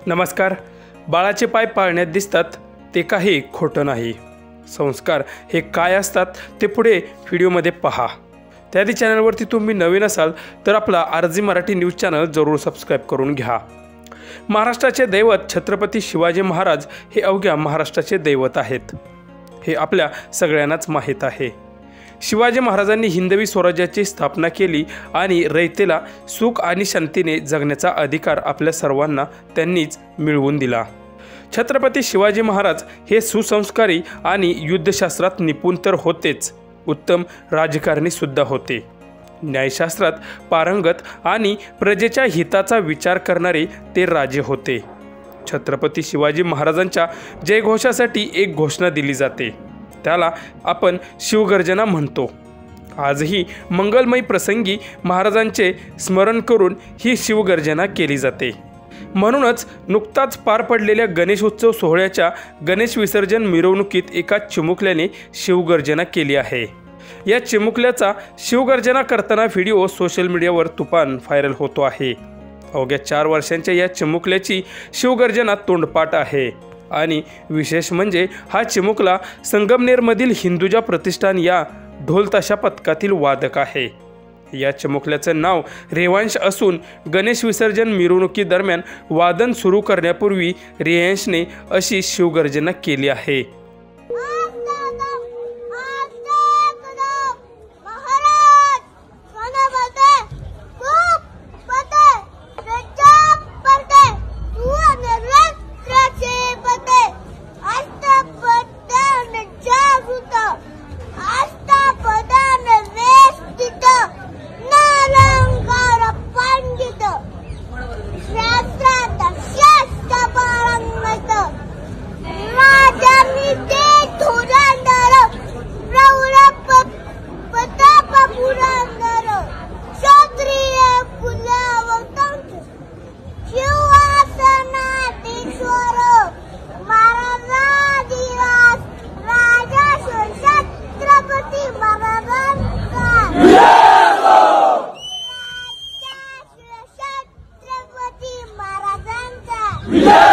नमस्कार. बाळाचे पाय पाळण्यात दिसतात ते काही खोटं नाही. संस्कार हे काय असतात ते पुढे व्हिडिओमध्ये पहा. त्याआधी चॅनलवरती तुम्ही नवीन असाल तर आपला आरजी मराठी न्यूज चॅनल जरूर सबस्क्राईब करून घ्या. महाराष्ट्राचे दैवत छत्रपती शिवाजी महाराज हे अवघ्या महाराष्ट्राचे दैवत आहेत हे आपल्या सगळ्यांनाच माहीत आहे. शिवाजी महाराजांनी हिंदवी स्वराज्याची स्थापना केली आणि रयतेला सुख आणि शांतीने जगण्याचा अधिकार आपल्या सर्वांना त्यांनीच मिळवून दिला. छत्रपती शिवाजी महाराज हे सुसंस्कारी आणि युद्धशास्त्रात निपुण तर होतेच, उत्तम राजकारणी सुद्धा होते. न्यायशास्त्रात पारंगत आणि प्रजेच्या हिताचा विचार करणारे ते राजे होते. छत्रपती शिवाजी महाराजांच्या जयघोषासाठी एक घोषणा दिली जाते, त्याला आपण शिवगर्जना म्हणतो. आजही मंगलमय प्रसंगी महाराजांचे स्मरण करून ही शिवगर्जना केली जाते. म्हणूनच नुकताच पार पडलेल्या गणेशोत्सव सोहळ्याच्या गणेश विसर्जन मिरवणुकीत एका चिमुकल्याने शिवगर्जना केली आहे. या चिमुकल्याचा शिवगर्जना करताना व्हिडिओ सोशल मीडियावर तुफान व्हायरल होतो आहे. अवघ्या 4 वर्षांच्या या चिमुकल्याची शिवगर्जना तोंडपाठ आहे आणि विशेष म्हणजे हा चिमुकला संगमनेरमधील हिंदुजा प्रतिष्ठान या ढोलताशा पथकातील वादक आहे. या चिमुकल्याचं नाव रेवांश असून गणेश विसर्जन मिरवणुकीदरम्यान वादन सुरू करण्यापूर्वी रेयांशने अशी शिवगर्जना केली आहे. Yeah!